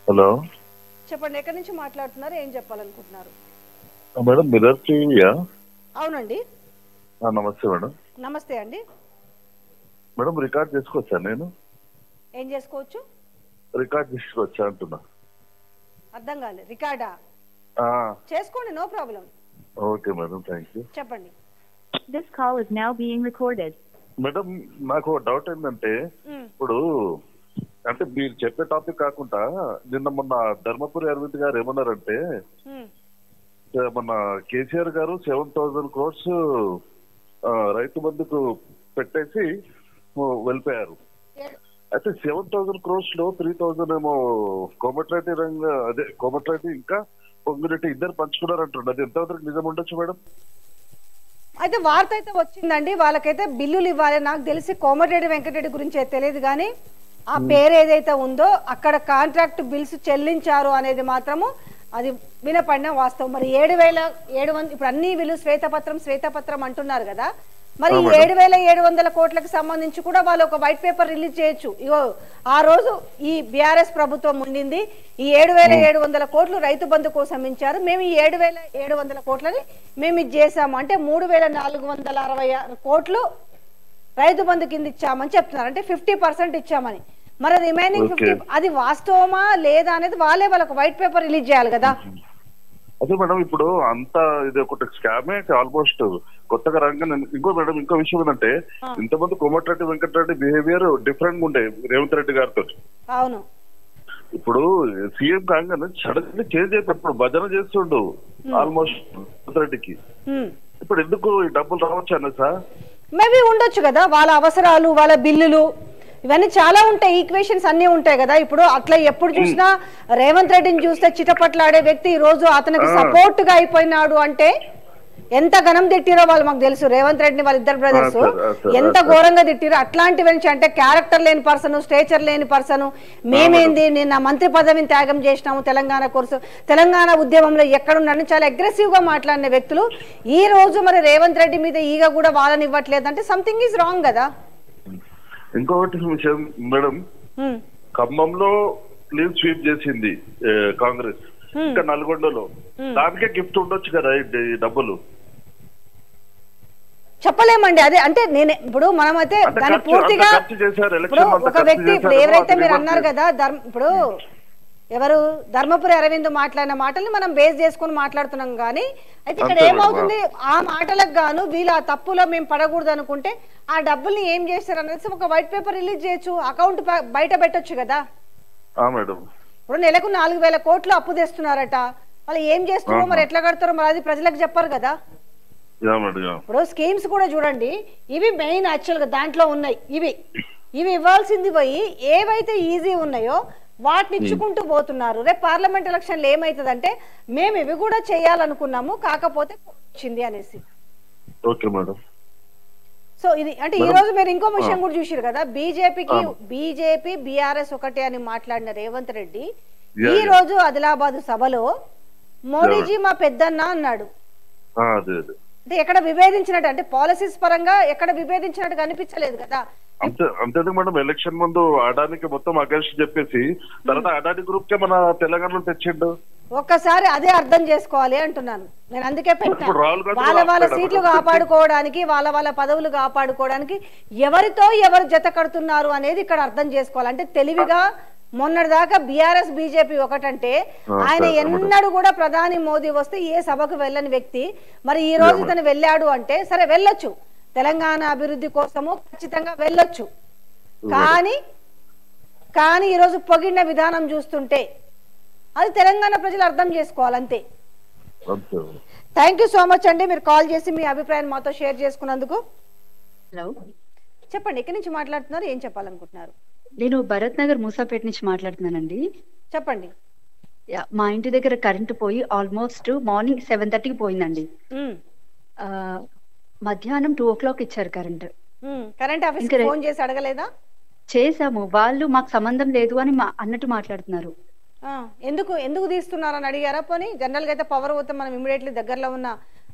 Hello చెప్పండి, ఎక్కడి నుంచి మాట్లాడుతున్నారు, ఏం చెప్పాలనుకుంటున్నారు? మేడం మిర్రర్ టీవీయా? అవునండి. నమస్తే మేడం. నమస్తే అండి. మేడం రికార్డ్ చేసుకోవచ్చా? నేను ఏం చేసుకోవచ్చు? రికార్డ్ చేసుకోవచ్చా అంటున్నా. అర్థం కాలేదు. రికార్డా? చేసుకోండి, no problem. Okay madam, thank you. చెప్పండి. This call is now being recorded. Madam నాకు డౌట్ ఏంటంటే, ఇప్పుడు అంటే మీరు చెప్పే టాపిక్ కాకుండా నిన్న మొన్న ధర్మపురి అరవింద్ గారు ఏమన్నారంటే, మన కేసీఆర్ గారు 7,000 crores రైతు బంధుకు పెట్టేసి వెళ్ళిపోయారు. అయితే 7,000 crores లో 3,000 ఏమో కోమటిరెడ్డి కోమటిరెడ్డి ఇంకా పొంగిరెడ్డి ఇద్దరు పంచుకున్నారు అంటుండే. అది ఎంతవరకు నిజం ఉండొచ్చు మేడం? అయితే వార్త అయితే వచ్చిందండి, వాళ్ళకైతే బిల్లులు ఇవ్వాలి. నాకు తెలిసి కోమటిరెడ్డి వెంకటరెడ్డి గురించి తెలియదు, కానీ ఆ పేరు ఏదైతే ఉందో అక్కడ కాంట్రాక్ట్ బిల్స్ చెల్లించారు అనేది మాత్రము అది వినపడిన వాస్తవం. మరి 7,700 ఇప్పుడు అన్ని వీళ్ళు శ్వేతపత్రం అంటున్నారు కదా, మరి 7,700 కోట్లకు సంబంధించి కూడా వాళ్ళు ఒక వైట్ పేపర్ రిలీజ్ చేయొచ్చు. ఇగో ఆ రోజు ఈ బీఆర్ఎస్ ప్రభుత్వం ఉండింది, ఈ 7,700 కోట్లు రైతు బంధు కోసం ఇచ్చారు, మేము ఈ 7,700 కోట్లని మేము ఇది చేసాము అంటే 3,466 కోట్లు రైతు బంధు కింద ఇచ్చామని చెప్తున్నారు. అంటే 50% ఇచ్చామని. మరి రిమైనింగ్ 50 అది వాస్తవమా లేదా అనేది వాళ్ళకు వైట్ పేపర్ రిలీజ్ చేయాలి కదా. అదే మేడం, ఇప్పుడు అంతా ఇది ఒకటి స్కామే ఆల్మోస్ట్ కొత్తగా రంగం. ఇంకో విషయం ఏంటంటే, ఇంతమంది కోమటిరెడ్డి వెంకటరెడ్డి బిహేవియర్ డిఫరెంట్ ఉండే రేవంత్ రెడ్డి గారితో. అవును, ఇప్పుడు సీఎం కాగానే సడన్లీ చేంజ్ అయిపోయి భజన చేస్తుండు ఆల్మోస్ట్ రేవంత్ రెడ్డికి. ఇప్పుడు ఎందుకు ఈ డబ్బులు రావచ్చు అన్న సార్? మేబీ ఉండొచ్చు కదా, వాళ్ళ అవసరాలు, వాళ్ళ బిల్లులు, ఇవన్నీ చాలా ఉంటాయి, ఈక్వేషన్స్ అన్ని ఉంటాయి కదా. ఇప్పుడు అట్లా ఎప్పుడు చూసినా రేవంత్ రెడ్డిని చూస్తే చిటపట్లాడే వ్యక్తి ఈ రోజు అతనికి సపోర్ట్ గా అయిపోయినాడు అంటే ఎంత ఘనం తిట్టిరో వాళ్ళు మాకు తెలుసు. రేవంత్ రెడ్డిని వాళ్ళ ఇద్దరు బ్రదర్స్ ఎంత ఘోరంగా తిట్టిరో. అట్లాంటివి అంటే క్యారెక్టర్ లేని పర్సన్, స్టేచర్ లేని పర్సన్, మేమేంది నిన్న మంత్రి పదవిని త్యాగం చేసినాము తెలంగాణ కోర్సు, తెలంగాణ ఉద్యమంలో ఎక్కడున్నారని చాలా అగ్రెసివ్ గా మాట్లాడిన వ్యక్తులు ఈ రోజు మరి రేవంత్ రెడ్డి మీద ఈగ కూడా వాళ్ళని ఇవ్వట్లేదు అంటే సంథింగ్ ఈజ్ రాంగ్ కదా. ఇంకొకటి విషయం మేడం, ఖమ్మంలో క్లీన్ స్వీప్ చేసింది కాంగ్రెస్, ఇంకా నల్గొండలో దానికే గిఫ్ట్ ఉండొచ్చు కదా ఈ డబ్బులు. చెప్పలేమండి. అదే అంటే నేను ఇప్పుడు మనమైతే దాన్ని పూర్తిగా ఒక వ్యక్తి ఇప్పుడు ఎవరైతే మీరు అన్నారు కదా, ఇప్పుడు ఎవరు ధర్మపురి అరవింద్ మాట్లాడిన మాటల్ని మనం బేస్ చేసుకుని మాట్లాడుతున్నాం. కానీ అయితే ఇక్కడ ఏమవుతుంది, ఆ మాటలకు గాను వీళ్ళు ఆ తప్పులో మేము పడకూడదు అనుకుంటే ఆ డబ్బుల్ని ఏం చేస్తారు అనేది ఒక వైట్ పేపర్ రిలీజ్ చేయొచ్చు, అకౌంట్ బయట పెట్టొచ్చు కదా. ఇప్పుడు నెలకు 4,000 కోట్లు అప్పు తెస్తున్నారట, వాళ్ళు ఏం చేస్తున్నారో మరి ఎట్లా కడతారో మరి అది ప్రజలకు చెప్పారు కదా. ఇప్పుడు స్కీమ్స్ కూడా చూడండి, ఇవి మెయిన్ యాక్చువల్ గా దాంట్లో ఉన్నాయి. ఇవి ఇవ్వాల్సింది పోయి ఏవైతే ఈజీ ఉన్నాయో వాటిని ఇచ్చుకుంటూ పోతున్నారు. రేపు పార్లమెంట్ ఎలక్షన్లు ఏమైతుందంటే మేము ఇవి కూడా చేయాలనుకున్నాము కాకపోతే వచ్చింది అనేసి. సో ఇది అంటే ఈ రోజు మీరు ఇంకో విషయం కూడా చూసారు కదా, బీజేపీ బీఆర్ఎస్ ఒకటే అని మాట్లాడిన రేవంత్ రెడ్డి ఈ రోజు ఆదిలాబాద్ సభలో మోడీజీ మా పెద్దన్న అన్నాడు. అంటే ఎక్కడ విభేదించినట్టు, అంటే పాలసీస్ పరంగా ఎక్కడ విభేదించినట్టు కనిపించలేదు కదా. అంతే మేడం, ఎలక్షన్ ముందు అడానికి మొత్తం అగేన్స్ట్ చెప్పేసి తర్వాత అడాని గ్రూప్ కే మన తెలంగాణలో తెచ్చిండు. ఒక్కసారి అదే అర్థం చేసుకోవాలి అంటున్నాను నేను. అందుకే పెట్టాను, వాళ్ళ సీట్లు కాపాడుకోవడానికి, వాళ్ళ పదవులు కాపాడుకోవడానికి ఎవరితో ఎవరు జత కడుతున్నారు అనేది ఇక్కడ అర్థం చేసుకోవాలి. అంటే తెలివిగా మొన్నటి దాకా బీఆర్ఎస్ బీజేపీ ఒకటంటే ఆయన ఎన్నడూ కూడా ప్రధాని మోదీ వస్తే ఏ సభకు వెళ్ళని వ్యక్తి మరి ఈ రోజు తను వెళ్ళాడు అంటే సరే వెళ్ళొచ్చు, తెలంగాణ అభివృద్ధి కోసము ఖచ్చితంగా వెళ్ళొచ్చు. కానీ ఈరోజు పొగిడిన విధానం చూస్తుంటే అది తెలంగాణ ప్రజలు అర్థం చేసుకోవాలి అంతే. థ్యాంక్ యూ సో మచ్ అండి, మీరు కాల్ చేసి మీ అభిప్రాయాన్ని మాతో షేర్ చేసుకున్నందుకు. హలో చెప్పండి, ఎక్కడి నుంచి మాట్లాడుతున్నారు, ఏం చెప్పాలనుకుంటున్నారు? నేను భరత్ నగర్ మూసాపేట నుంచి మాట్లాడుతున్నానండి. చెప్పండి. మా ఇంటి దగ్గర కరెంటు పోయి ఆల్మోస్ట్ మార్నింగ్ 7:30కి పోయిందండి. మధ్యాహ్నం 2 o'clock ఇచ్చారు కరెంట్. కరెంట్ ఆఫీస్ ఫోన్ చేసి అడగలేదా? చేసాము, వాళ్ళు మాకు సంబంధం లేదు అని అన్నట్టు మాట్లాడుతున్నారు. ఎందుకు తీస్తున్నారు అని అడిగారా? పోనీ జనరల్ గా అయితే పవర్ పోతే మనం ఇమీడియట్లీ దగ్గరలో ఉన్న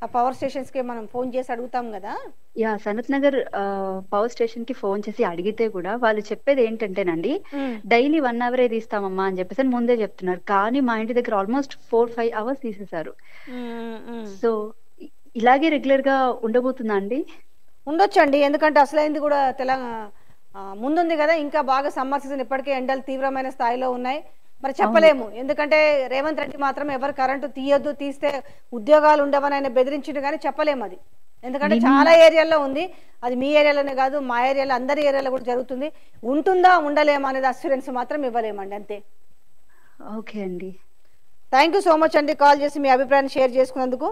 ఆ పవర్ స్టేషన్స్ కి మనం ఫోన్ చేసి అడుగుతాం కదా. Yeah, Sanath Nagar power station కి ఫోన్ చేసి అడిగితే కూడా వాళ్ళు చెప్పేది ఏంటంటేనండి, డైలీ 1 అవరే తీస్తామమ్మా అని చెప్పేసి ముందే చెప్తున్నారు. కానీ మా ఇంటి దగ్గర ఆల్మోస్ట్ 4-5 అవర్స్ తీసేశారు. సో ఇలాగే రెగ్యులర్ గా ఉండబోతుందా అండి? ఉండొచ్చండి, ఎందుకంటే అసలైంది కూడా తెలంగాణ ముందుంది కదా, ఇంకా బాగా సమ్మర్ సీజన్, ఇప్పటికే ఎండలు తీవ్రమైన స్థాయిలో ఉన్నాయి. మరి చెప్పలేము, ఎందుకంటే రేవంత్ రెడ్డి మాత్రం ఎవరు కరెంటు తీయొద్దు, తీస్తే ఉద్యోగాలు ఉండవని ఆయన బెదిరించిండు, కానీ చెప్పలేము అది. ఎందుకంటే చాలా ఏరియాల్లో ఉంది, అది మీ ఏరియాలోనే కాదు, మా ఏరియాలో అందరి ఏరియాలో కూడా జరుగుతుంది. ఉంటుందా ఉండలేమా అనేది అస్యూరెన్స్ మాత్రం ఇవ్వలేమండి, అంతే. ఓకే అండి, థ్యాంక్ యూ సో మచ్ అండి, కాల్ చేసి మీ అభిప్రాయాన్ని షేర్ చేసుకున్నందుకు.